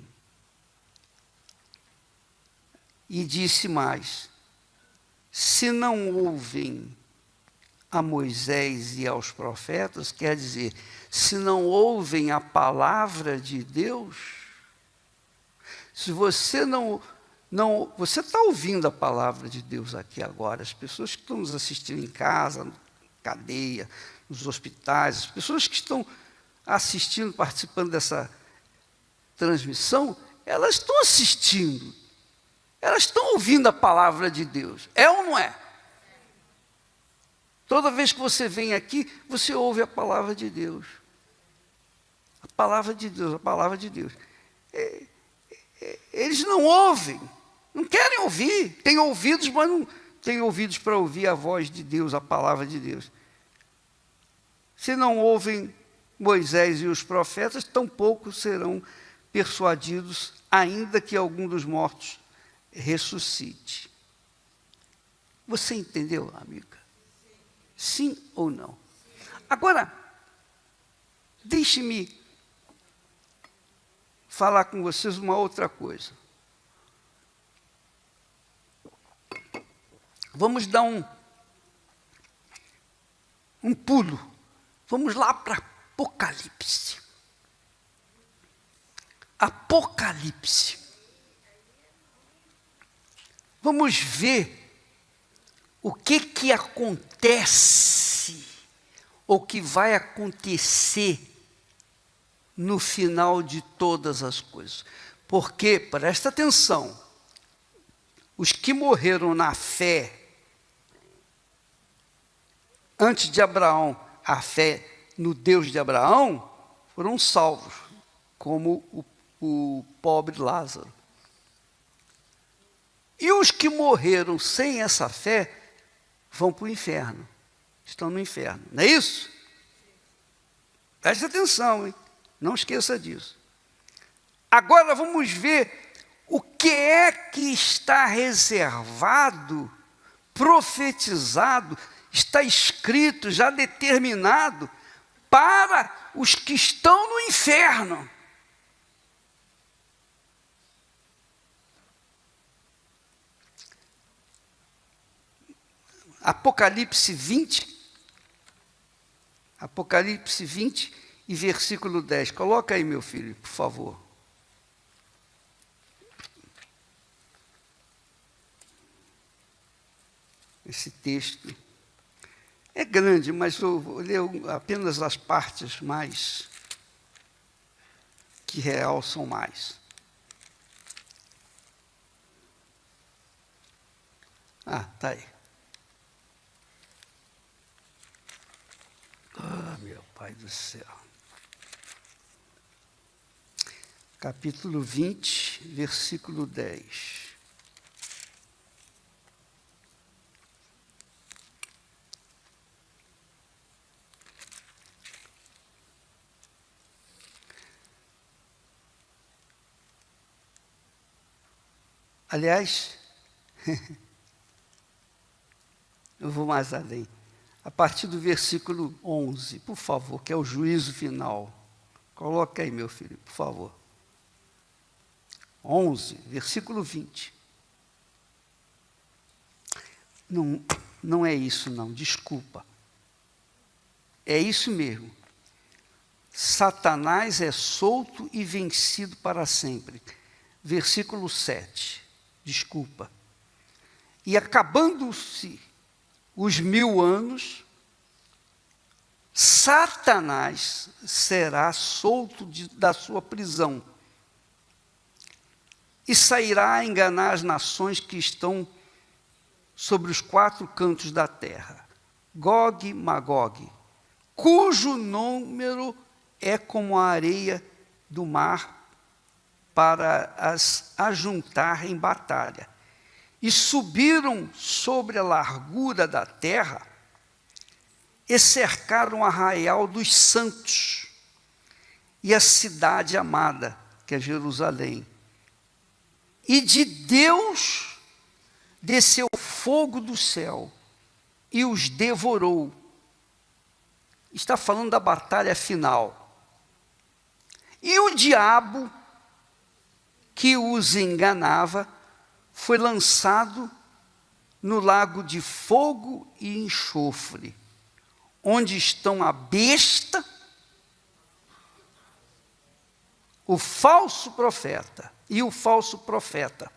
E disse mais: se não ouvem a Moisés e aos profetas, quer dizer, se não ouvem a palavra de Deus, se você você está ouvindo a palavra de Deus aqui agora, as pessoas que estão nos assistindo em casa, na cadeia, nos hospitais, as pessoas que estão assistindo, participando dessa transmissão, elas estão assistindo, elas estão ouvindo a palavra de Deus, é ou não é? Toda vez que você vem aqui, você ouve a palavra de Deus. A palavra de Deus, a palavra de Deus. Eles não ouvem, não querem ouvir. Têm ouvidos, mas não têm ouvidos para ouvir a voz de Deus, a palavra de Deus. Se não ouvem Moisés e os profetas, tampouco serão persuadidos, ainda que algum dos mortos ressuscite. Você entendeu, amiga? Sim ou não? Agora, deixe-me falar com vocês uma outra coisa. Vamos dar um pulo. Vamos lá para Apocalipse. Apocalipse. Vamos ver o que acontece, ou que vai acontecer no final de todas as coisas. Porque, presta atenção, os que morreram na fé, antes de Abraão, a fé no Deus de Abraão, foram salvos, como o pobre Lázaro. E os que morreram sem essa fé, vão para o inferno, estão no inferno, não é isso? Preste atenção, hein? Não esqueça disso. Agora vamos ver o que é que está reservado, profetizado, está escrito, já determinado, para os que estão no inferno. Apocalipse 20 e versículo 10. Coloca aí, meu filho, por favor. Esse texto é grande, mas eu vou ler apenas as partes mais que realçam mais. Tá aí. Meu Pai do céu. Capítulo 20, versículo 10. Aliás, eu vou mais além. A partir do versículo 11, por favor, que é o juízo final. Coloca aí, meu filho, por favor. 11, versículo 20. Não é isso, não, desculpa. É isso mesmo. Satanás é solto e vencido para sempre. Versículo 7, desculpa. E acabando-se os 1000 anos, Satanás será solto da sua prisão e sairá a enganar as nações que estão sobre os 4 cantos da terra, Gog e Magog, cujo número é como a areia do mar, para as ajuntar em batalha. E subiram sobre a largura da terra e cercaram o arraial dos santos e a cidade amada, que é Jerusalém. E de Deus desceu fogo do céu e os devorou. Está falando da batalha final. E o diabo que os enganava foi lançado no lago de fogo e enxofre, onde estão a besta, o falso profeta e o falso profeta.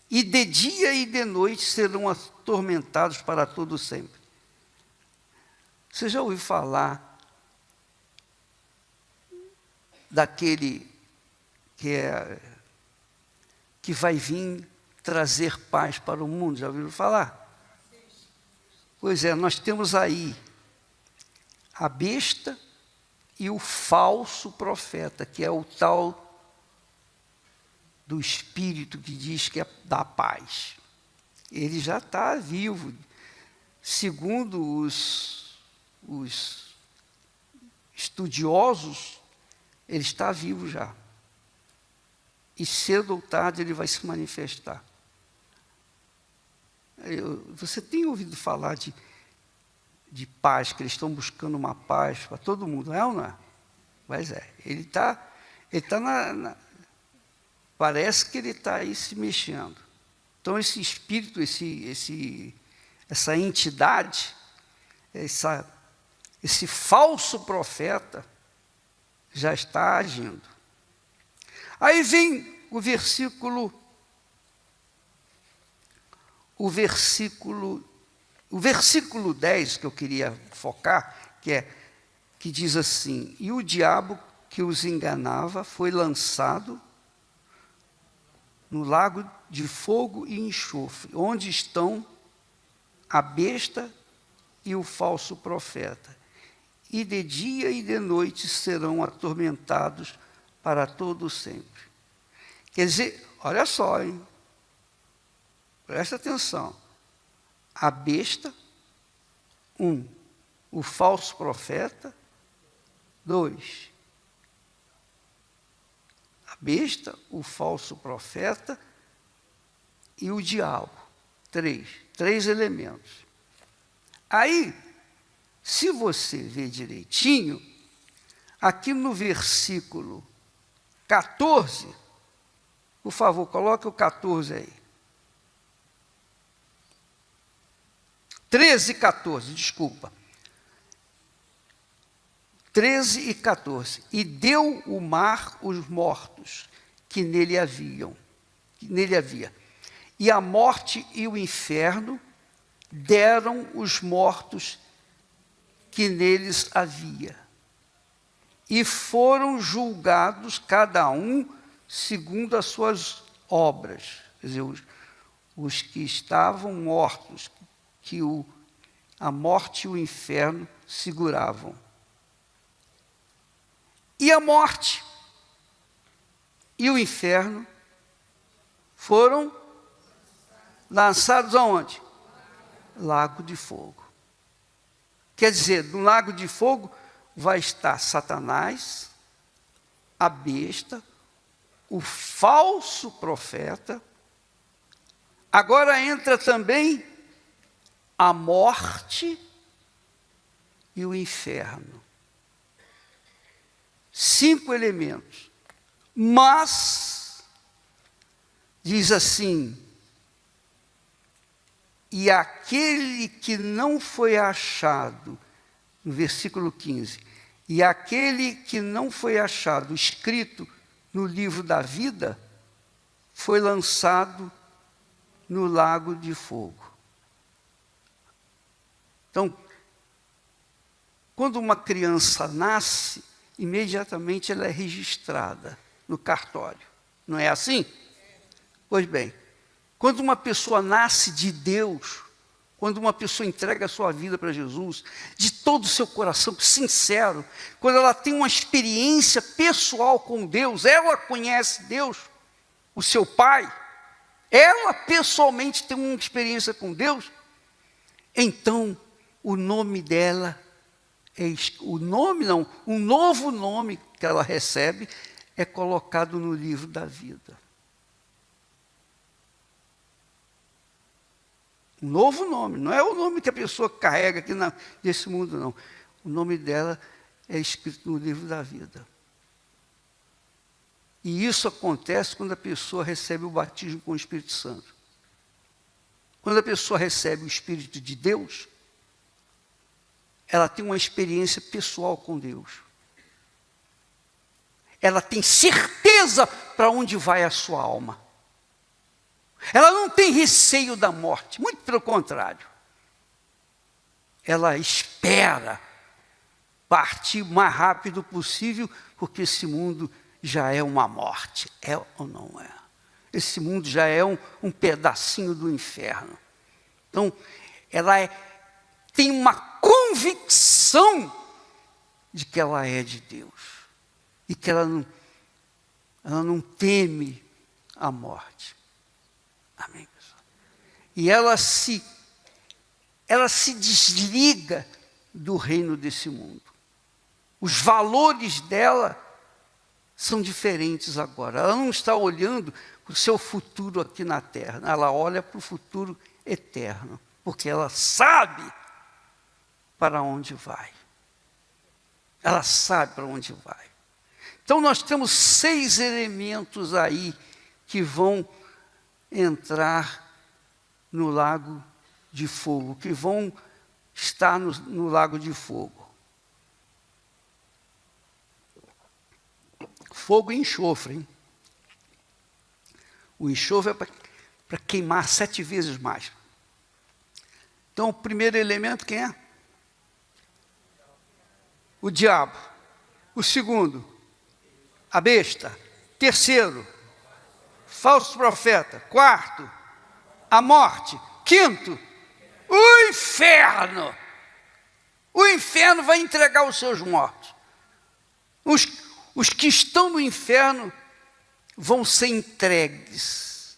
E de dia e de noite serão atormentados para todo sempre. Você já ouviu falar daquele que vai vir trazer paz para o mundo? Já ouviram falar? Pois é, nós temos aí a besta e o falso profeta, que é o tal do Espírito que diz que é da paz. Ele já está vivo. Segundo os estudiosos, ele está vivo já. E cedo ou tarde ele vai se manifestar. Você tem ouvido falar de paz, que eles estão buscando uma paz para todo mundo, é ou não é? Mas é, ele tá parece que ele está aí se mexendo. Então esse espírito, essa entidade, esse falso profeta já está agindo. Aí vem o versículo 10 que eu queria focar, que diz assim: e o diabo que os enganava foi lançado no lago de fogo e enxofre, onde estão a besta e o falso profeta. E de dia e de noite serão atormentados para todo sempre. Quer dizer, olha só, hein? Presta atenção. A besta, 1. O falso profeta, 2. A besta, o falso profeta e o diabo, 3. 3 elementos. Aí, se você ver direitinho, aqui no versículo 14, por favor, coloque o 14 aí. 13 e 14, desculpa. 13 e 14. E deu o mar os mortos que nele havia. E a morte e o inferno deram os mortos que neles havia. E foram julgados cada um segundo as suas obras. Quer dizer, os que estavam mortos, que a morte e o inferno seguravam. E a morte e o inferno foram lançados aonde? Lago de fogo. Quer dizer, no lago de fogo vai estar Satanás, a besta, o falso profeta. Agora entra também a morte e o inferno. 5 elementos. Mas, diz assim, e aquele que não foi achado, no versículo 15, e aquele que não foi achado escrito no livro da vida, foi lançado no lago de fogo. Então, Quando uma criança nasce, imediatamente ela é registrada no cartório. Não é assim? Pois bem, quando uma pessoa nasce de Deus, quando uma pessoa entrega a sua vida para Jesus, de todo o seu coração, sincero, quando ela tem uma experiência pessoal com Deus, ela conhece Deus, o seu Pai, ela pessoalmente tem uma experiência com Deus, então o nome dela um novo nome que ela recebe é colocado no livro da vida. Um novo nome, não é o nome que a pessoa carrega aqui nesse mundo, não. O nome dela é escrito no livro da vida. E isso acontece quando a pessoa recebe o batismo com o Espírito Santo. Quando a pessoa recebe o Espírito de Deus, ela tem uma experiência pessoal com Deus. Ela tem certeza para onde vai a sua alma. Ela não tem receio da morte, muito pelo contrário. Ela espera partir o mais rápido possível, porque esse mundo já é uma morte. É ou não é? Esse mundo já é um pedacinho do inferno. Então, ela tem uma convicção de que ela é de Deus. E que ela não teme a morte. Amém, pessoal? E ela se desliga do reino desse mundo. Os valores dela são diferentes agora. Ela não está olhando para o seu futuro aqui na terra. Ela olha para o futuro eterno. Porque ela sabe para onde vai. Ela sabe para onde vai. Então nós temos 6 elementos aí que vão entrar no lago de fogo, que vão estar no lago de fogo. Fogo e enxofre, hein? O enxofre é para queimar 7 vezes mais. Então o primeiro elemento quem é? O diabo. O segundo, a besta. Terceiro, falso profeta. Quarto, a morte. Quinto, o inferno. O inferno vai entregar os seus mortos. Os que estão no inferno vão ser entregues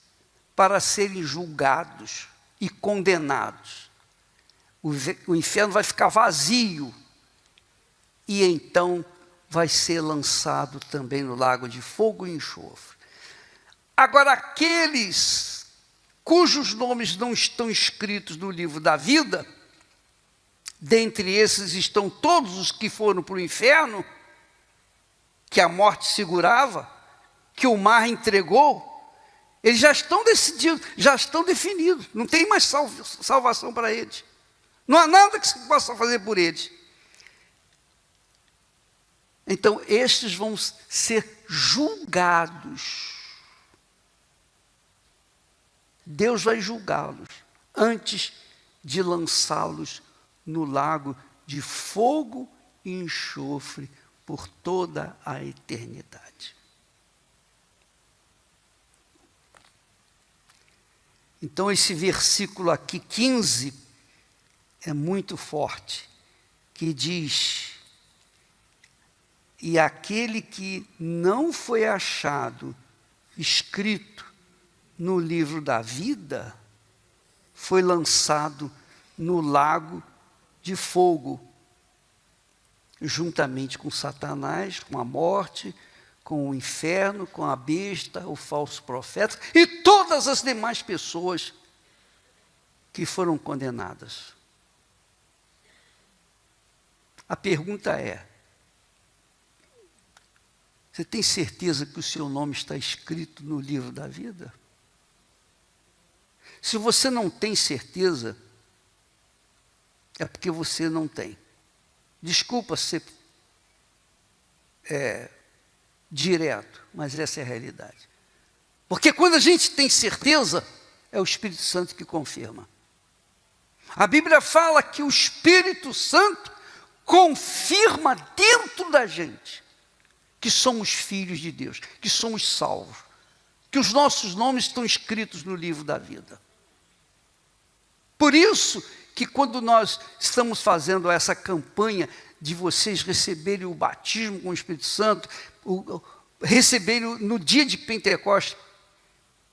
para serem julgados e condenados. O inferno vai ficar vazio. E então vai ser lançado também no lago de fogo e enxofre. Agora, aqueles cujos nomes não estão escritos no livro da vida, dentre esses estão todos os que foram para o inferno, que a morte segurava, que o mar entregou, eles já estão decididos, já estão definidos, não tem mais salvação para eles. Não há nada que se possa fazer por eles. Então, estes vão ser julgados. Deus vai julgá-los antes de lançá-los no lago de fogo e enxofre por toda a eternidade. Então, esse versículo aqui, 15, é muito forte, que diz: e aquele que não foi achado escrito no livro da vida foi lançado no lago de fogo, juntamente com Satanás, com a morte, com o inferno, com a besta, o falso profeta e todas as demais pessoas que foram condenadas. A pergunta é: você tem certeza que o seu nome está escrito no livro da vida? Se você não tem certeza, é porque você não tem. Desculpa ser direto, mas essa é a realidade. Porque quando a gente tem certeza, é o Espírito Santo que confirma. A Bíblia fala que o Espírito Santo confirma dentro da gente que somos filhos de Deus, que somos salvos, que os nossos nomes estão escritos no livro da vida. Por isso que quando nós estamos fazendo essa campanha de vocês receberem o batismo com o Espírito Santo, receberem no dia de Pentecostes,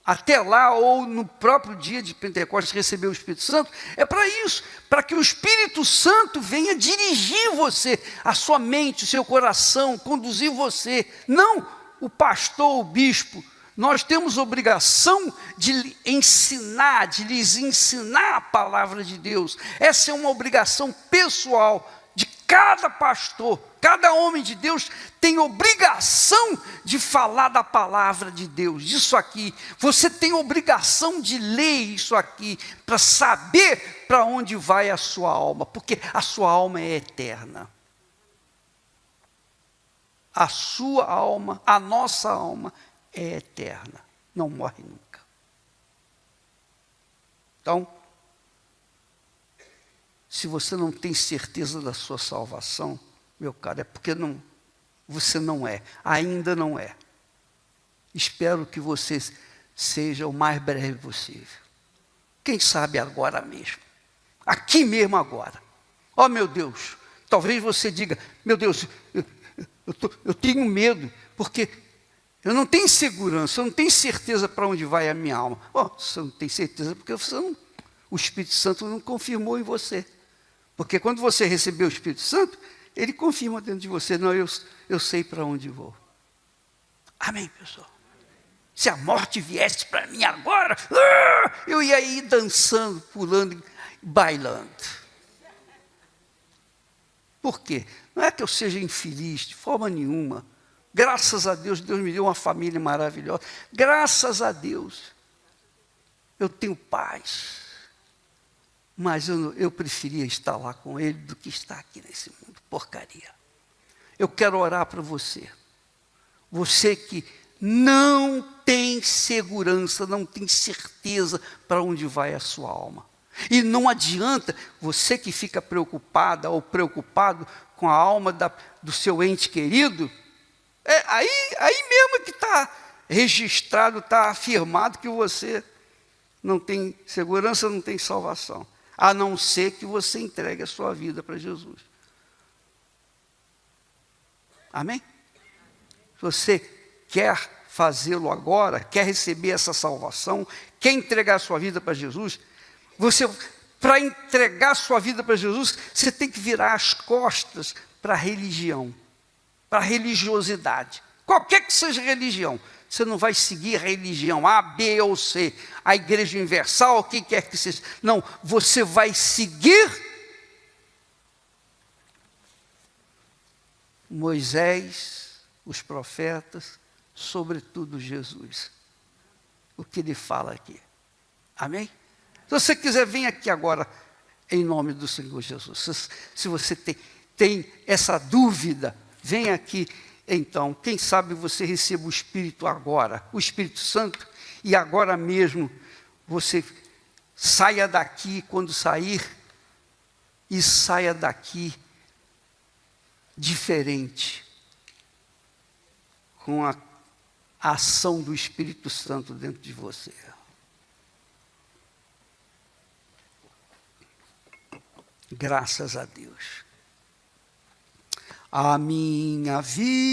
até lá ou no próprio dia de Pentecostes receber o Espírito Santo, é para isso, para que o Espírito Santo venha dirigir você, a sua mente, o seu coração, conduzir você, não o pastor, o bispo. Nós temos obrigação de ensinar, de lhes ensinar a palavra de Deus. Essa é uma obrigação pessoal de cada pastor. Cada homem de Deus tem obrigação de falar da palavra de Deus, disso aqui. Você tem obrigação de ler isso aqui, para saber para onde vai a sua alma, porque a sua alma é eterna. A sua alma, a nossa alma é eterna, não morre nunca. Então, se você não tem certeza da sua salvação, meu caro, é porque você não é, ainda não é. Espero que você seja o mais breve possível. Quem sabe agora mesmo, aqui mesmo agora. Oh meu Deus, talvez você diga, meu Deus, eu tenho medo, porque eu não tenho segurança, eu não tenho certeza para onde vai a minha alma. Oh, você não tem certeza porque o Espírito Santo não confirmou em você. Porque quando você recebeu o Espírito Santo, ele confirma dentro de você, não, eu sei para onde vou. Amém, pessoal? Se a morte viesse para mim agora, eu ia ir dançando, pulando, bailando. Por quê? Não é que eu seja infeliz, de forma nenhuma. Graças a Deus, Deus me deu uma família maravilhosa. Graças a Deus, eu tenho paz. Mas eu preferia estar lá com Ele do que estar aqui nesse mundo, porcaria. Eu quero orar para você. Você que não tem segurança, não tem certeza para onde vai a sua alma. E não adianta você que fica preocupada ou preocupado com a alma do seu ente querido, aí mesmo que está registrado, está afirmado que você não tem segurança, não tem salvação. A não ser que você entregue a sua vida para Jesus. Amém? Se você quer fazê-lo agora, quer receber essa salvação, quer entregar a sua vida para Jesus, para entregar a sua vida para Jesus, você tem que virar as costas para a religião, para a religiosidade. Qualquer que seja a religião. Você não vai seguir a religião A, B ou C, a Igreja Universal, o que quer que seja. Não, você vai seguir Moisés, os profetas, sobretudo Jesus. O que ele fala aqui. Amém? Se você quiser, vem aqui agora, em nome do Senhor Jesus. Se você tem essa dúvida, vem aqui. Então, quem sabe você receba o Espírito agora, o Espírito Santo, e agora mesmo você saia daqui, quando sair, e saia daqui diferente, com a ação do Espírito Santo dentro de você. Graças a Deus. A minha vida